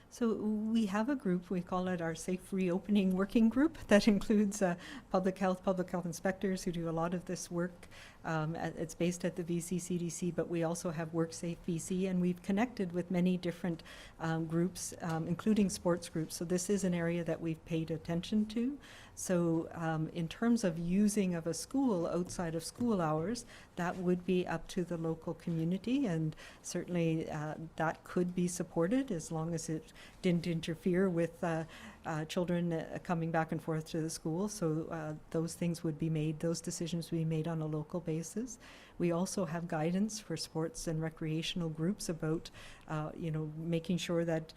So we have a group, we call it our Safe Reopening Working Group, that includes public health inspectors who do a lot of this work. It's based at the BC CDC, but we also have WorkSafe BC, and we've connected with many different groups, including sports groups. So this is an area that we've paid attention to. So in terms of using of a school outside of school hours, that would be up to the local community, and certainly that could be supported as long as it didn't interfere with children coming back and forth to the school. So those things would be made, those decisions would be made on a local basis. We also have guidance for sports and recreational groups about, making sure that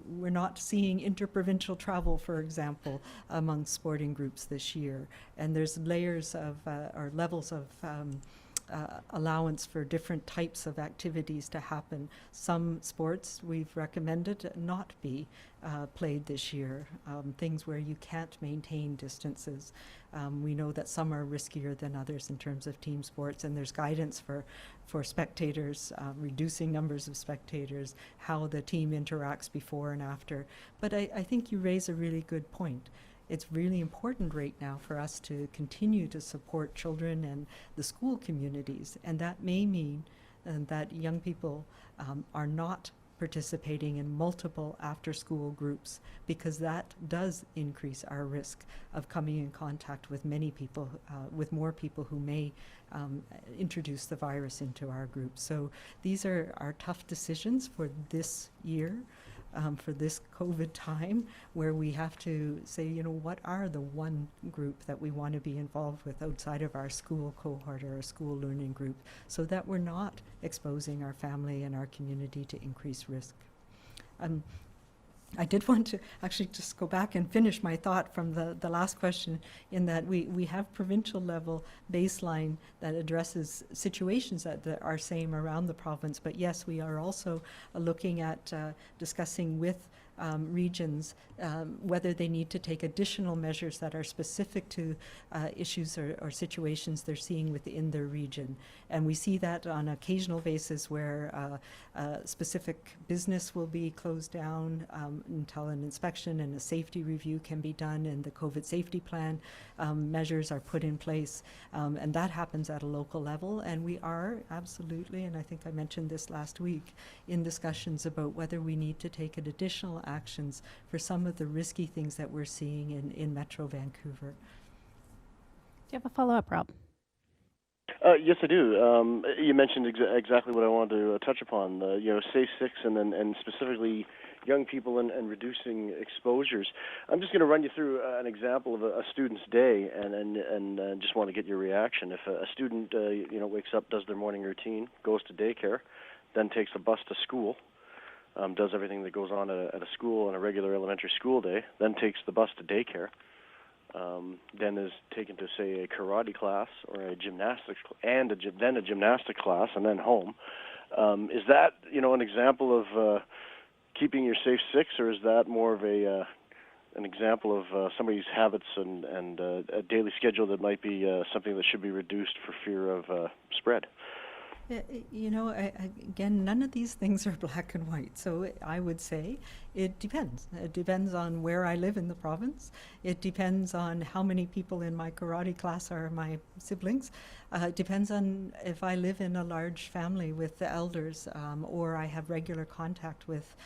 we're not seeing interprovincial travel, for example, among sporting groups this year. And there's layers of, or levels of allowance for different types of activities to happen. Some sports we've recommended not be played this year, things where you can't maintain distances. We know that some are riskier than others in terms of team sports, and there's guidance for spectators, reducing numbers of spectators, how the team interacts before and after. But I think you raise a really good point. It's really important right now for us to continue to support children and the school communities, and that may mean that young people are not participating in multiple after-school groups, because that does increase our risk of coming in contact with many people, with more people who may introduce the virus into our group. So these are tough decisions for this year. For this COVID time, where we have to say, what are the one group that we want to be involved with outside of our school cohort or our school learning group, so that we're not exposing our family and our community to increased risk. I did want to actually just go back and finish my thought from the last question, in that we have provincial level baseline that addresses situations that are same around the province. But yes, we are also looking at discussing with regions whether they need to take additional measures that are specific to issues or situations they're seeing within their region. And we see that on an occasional basis where specific business will be closed down until an inspection and a safety review can be done, and the COVID safety plan measures are put in place. And that happens at a local level. And we are absolutely, and I think I mentioned this last week, in discussions about whether we need to take an additional actions for some of the risky things that we're seeing in Metro Vancouver. Do you have a follow-up, Rob? Yes, I do. You mentioned exactly what I wanted to touch upon. Safe Six, and specifically young people and reducing exposures. I'm just going to run you through an example of a student's day, and just want to get your reaction. If a student wakes up, does their morning routine, goes to daycare, then takes a bus to school, does everything that goes on at a school on a regular elementary school day, then takes the bus to daycare, then is taken to, say, a karate class or a gymnastics then a gymnastic class, and then home. Is that an example of keeping your Safe Six, or is that more of an example of somebody's habits and a daily schedule that might be something that should be reduced for fear of spread? Again, none of these things are black and white. So I would say it depends. It depends on where I live in the province. It depends on how many people in my karate class are my siblings. It depends on if I live in a large family with the elders, or I have regular contact with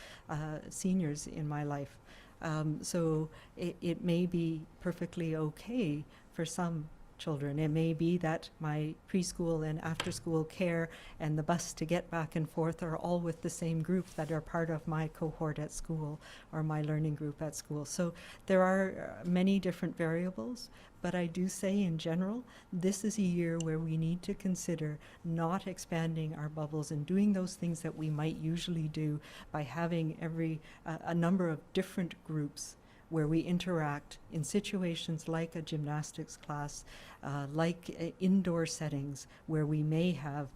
seniors in my life. So it may be perfectly okay for some children. It may be that my preschool and after-school care and the bus to get back and forth are all with the same group that are part of my cohort at school or my learning group at school. So there are many different variables, but I do say in general, this is a year where we need to consider not expanding our bubbles and doing those things that we might usually do by having a number of different groups where we interact in situations like a gymnastics class, like indoor settings where we may have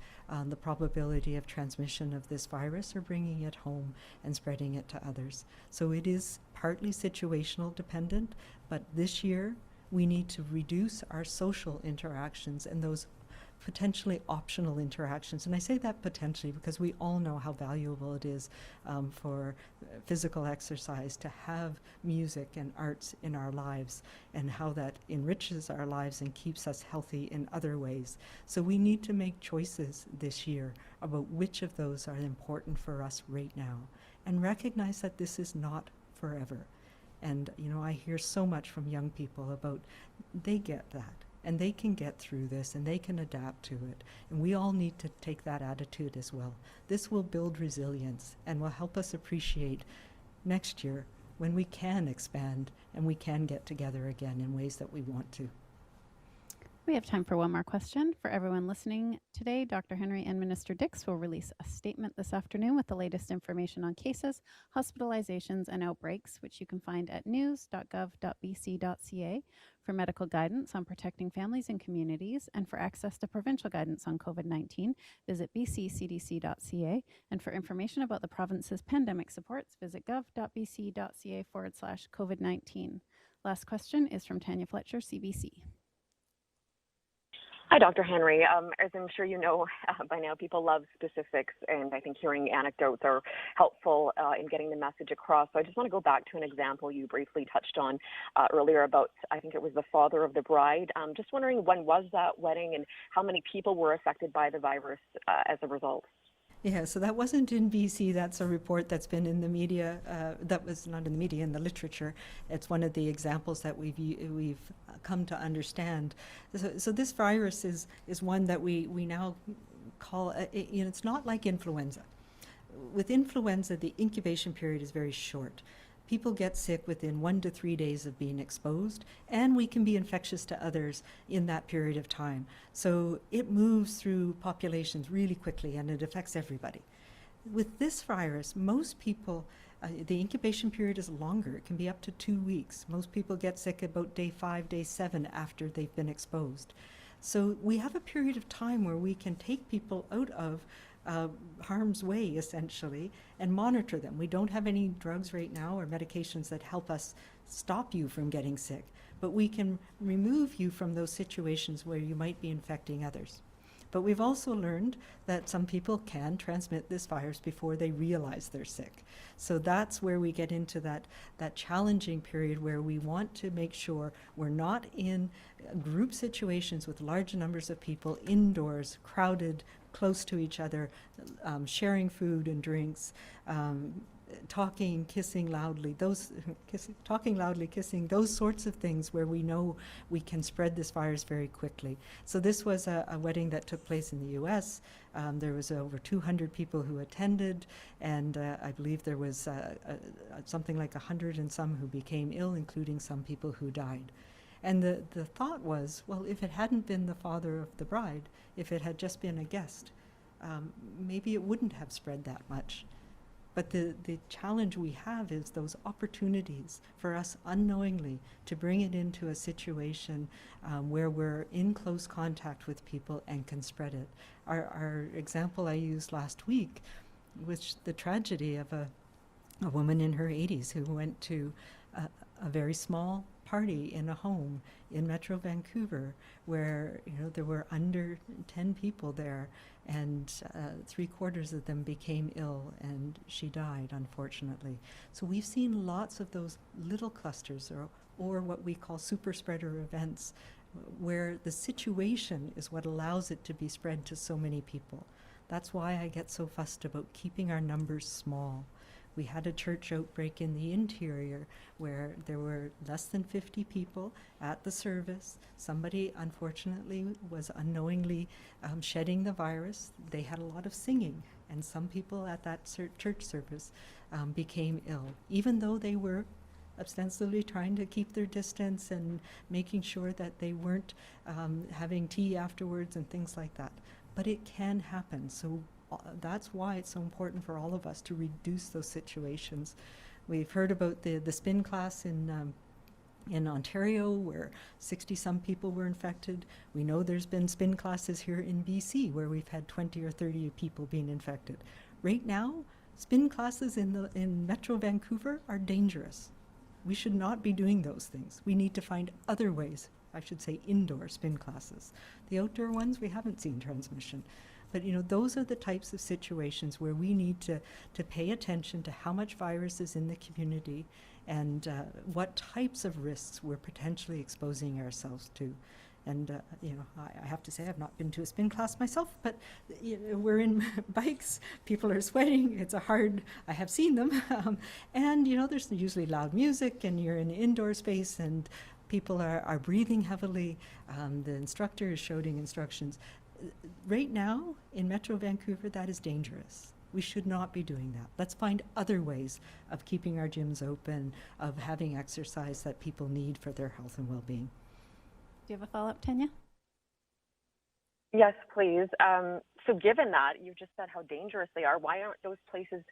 the probability of transmission of this virus or bringing it home and spreading it to others. So it is partly situational dependent, but this year we need to reduce our social interactions and those potentially optional interactions. And I say that potentially because we all know how valuable it is for physical exercise to have music and arts in our lives and how that enriches our lives and keeps us healthy in other ways. So we need to make choices this year about which of those are important for us right now and recognize that this is not forever. And, you know, I hear so much from young people about they get that. And they can get through this and they can adapt to it. And we all need to take that attitude as well. This will build resilience and will help us appreciate next year when we can expand and we can get together again in ways that we want to. We have time for one more question. For everyone listening today, Dr. Henry and Minister Dix will release a statement this afternoon with the latest information on cases, hospitalizations, and outbreaks, which you can find at news.gov.bc.ca for medical guidance on protecting families and communities, and for access to provincial guidance on COVID-19, visit bccdc.ca, and for information about the province's pandemic supports, visit gov.bc.ca/COVID-19. Last question is from Tanya Fletcher, CBC. Hi, Dr. Henry. As I'm sure you know by now, people love specifics, and I think hearing anecdotes are helpful in getting the message across. So I just want to go back to an example you briefly touched on earlier about, I think it was the father of the bride. Just wondering, when was that wedding and how many people were affected by the virus as a result? Yeah, so that wasn't in BC. That's a report that's been in the media. That was not in the media, in the literature. It's one of the examples that we've come to understand. So this virus is one that we now call, it's not like influenza. With influenza, the incubation period is very short. People get sick within 1 to 3 days of being exposed, and we can be infectious to others in that period of time. So it moves through populations really quickly, and it affects everybody. With this virus, most people, the incubation period is longer. It can be up to 2 weeks. Most people get sick about day 5, day 7 after they've been exposed. So we have a period of time where we can take people out of harm's way, essentially, and monitor them. We don't have any drugs right now or medications that help us stop you from getting sick, but we can remove you from those situations where you might be infecting others. But we've also learned that some people can transmit this virus before they realize they're sick. So that's where we get into that challenging period where we want to make sure we're not in group situations with large numbers of people indoors, crowded, close to each other, sharing food and drinks, talking, kissing loudly, kissing, those sorts of things where we know we can spread this virus very quickly. So this was a wedding that took place in the US. There was over 200 people who attended, and I believe there was something like 100 and some who became ill, including some people who died. And the thought was, well, if it hadn't been the father of the bride, if it had just been a guest, maybe it wouldn't have spread that much. But the challenge we have is those opportunities for us unknowingly to bring it into a situation where we're in close contact with people and can spread it. Our example I used last week was the tragedy of a woman in her 80s who went to a very small party in a home in Metro Vancouver where there were under 10 people there, and 3/4 of them became ill, and she died, unfortunately. So we've seen lots of those little clusters or what we call super spreader events where the situation is what allows it to be spread to so many people. That's why I get so fussed about keeping our numbers small. We had a church outbreak in the interior where there were less than 50 people at the service. Somebody, unfortunately, was unknowingly shedding the virus. They had a lot of singing, and some people at that church service became ill, even though they were ostensibly trying to keep their distance and making sure that they weren't having tea afterwards and things like that. But it can happen. So that's why it's so important for all of us to reduce those situations. We've heard about the spin class in Ontario where 60-some people were infected. We know there's been spin classes here in BC where we've had 20 or 30 people being infected. Right now, spin classes in Metro Vancouver are dangerous. We should not be doing those things. We need to find other ways, I should say indoor spin classes. The outdoor ones, we haven't seen transmission. But those are the types of situations where we need to pay attention to how much virus is in the community and what types of risks we're potentially exposing ourselves to. And I have to say I've not been to a spin class myself, but we're in bikes, people are sweating, I have seen them, and there's usually loud music and you're in an indoor space and people are breathing heavily, the instructor is shouting instructions. Right now, in Metro Vancouver, that is dangerous. We should not be doing that. Let's find other ways of keeping our gyms open, of having exercise that people need for their health and well-being. Do you have a follow-up, Tanya? Yes, please. So given that, you've just said how dangerous they are, why aren't those places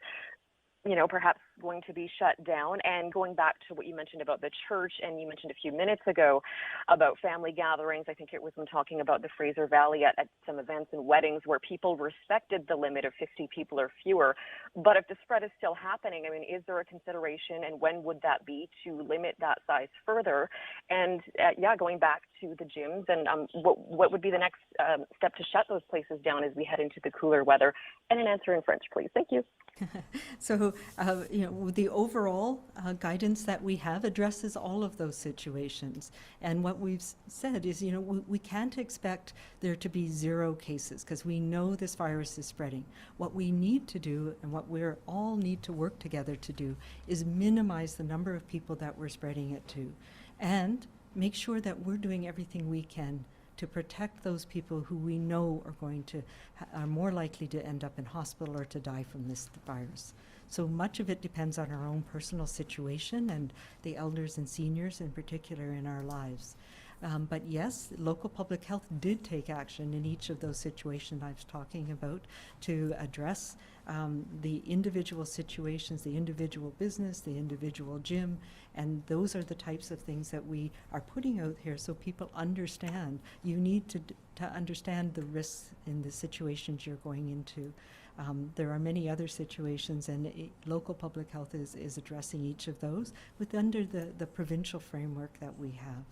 perhaps going to be shut down? And going back to what you mentioned about the church, and you mentioned a few minutes ago about family gatherings, I think it was when talking about the Fraser Valley at some events and weddings where people respected the limit of 50 people or fewer. But if the spread is still happening, is there a consideration, and when would that be, to limit that size further? And going back to the gyms, and what would be the next step to shut those places down as we head into the cooler weather? And an answer in French, please. Thank you. So, the overall guidance that we have addresses all of those situations. And what we've said is, we can't expect there to be 0 cases because we know this virus is spreading. What we need to do, and what we all need to work together to do, is minimize the number of people that we're spreading it to, and make sure that we're doing everything we can to protect those people who we know are more likely to end up in hospital or to die from this virus. So much of it depends on our own personal situation and the elders and seniors in particular in our lives. But yes, local public health did take action in each of those situations I was talking about to address the individual situations, the individual business, the individual gym, and those are the types of things that we are putting out here so people understand. You need to understand the risks in the situations you're going into. There are many other situations, and local public health is addressing each of those under the provincial framework that we have.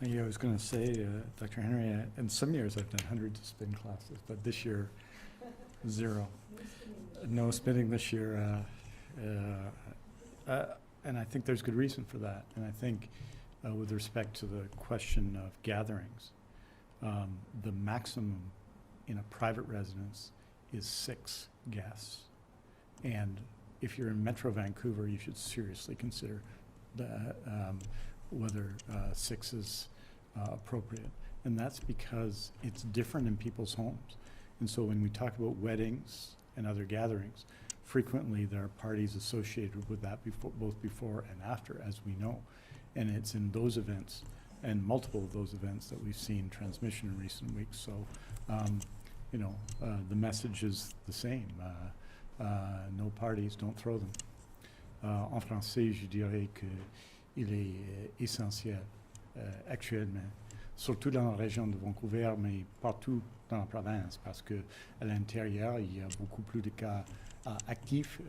Yeah, I was going to say, Dr. Henry, in some years I've done hundreds of spin classes, but this year, 0. No spinning this year. And I think there's good reason for that. And I think with respect to the question of gatherings, the maximum in a private residence is 6 guests. And if you're in Metro Vancouver, you should seriously consider whether 6 is appropriate. And that's because it's different in people's homes. And so when we talk about weddings and other gatherings, frequently there are parties associated with that both before and after, as we know. And it's in those events and multiple of those events that we've seen transmission in recent weeks. So, the message is the same. No parties, don't throw them. En français, je dirais qu'il est essentiel actuellement, surtout dans la région de Vancouver, mais partout dans la province, parce que à l'intérieur, il y a beaucoup plus de cas actifs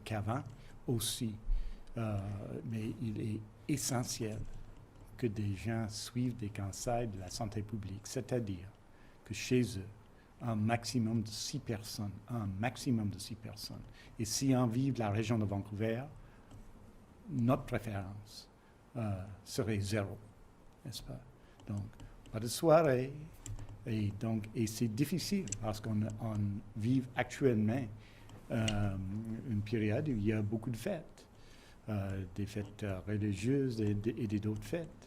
qu'avant aussi. Mais il est essentiel que des gens suivent des conseils de la santé publique, c'est-à-dire que chez eux, un maximum de 6 personnes, Et si on vit de la région de Vancouver, notre préférence serait 0, n'est-ce pas? Donc, pas de soirée, Et donc, c'est difficile parce qu'on vit actuellement une période où il y a beaucoup de fêtes, des fêtes religieuses et d'autres fêtes.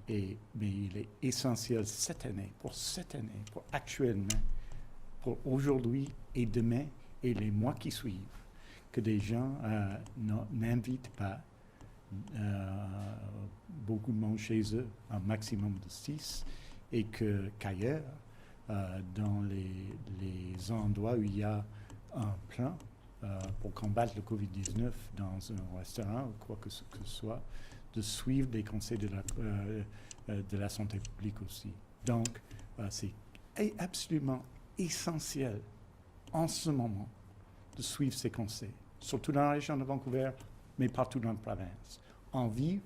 Mais il est essentiel cette année, pour actuellement, pour aujourd'hui et demain et les mois qui suivent, que des gens n'invitent pas beaucoup de monde chez eux, un maximum de 6, et qu'ailleurs, dans les endroits où il y a un plan pour combattre le COVID-19 dans un restaurant ou quoi que ce soit, de suivre les conseils de la santé publique aussi. Donc, c'est absolument essentiel en ce moment de suivre ces conseils, surtout dans la région de Vancouver, mais partout dans la province. On vit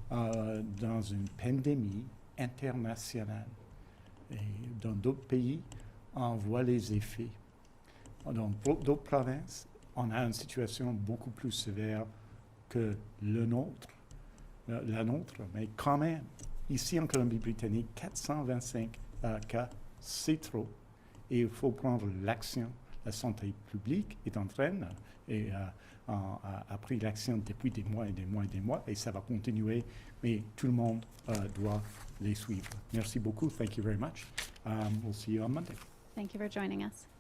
dans une pandémie internationale. Et dans d'autres pays, on voit les effets. Dans d'autres provinces, on a une situation beaucoup plus sévère que la nôtre, mais quand même, ici en Colombie-Britannique, 425 cas, c'est trop. Et il faut prendre l'action. La santé publique est en train et a pris l'action depuis des mois, et ça va continuer, mais tout le monde doit les suivre. Merci beaucoup. Thank you very much. We'll see you on Monday. Thank you for joining us.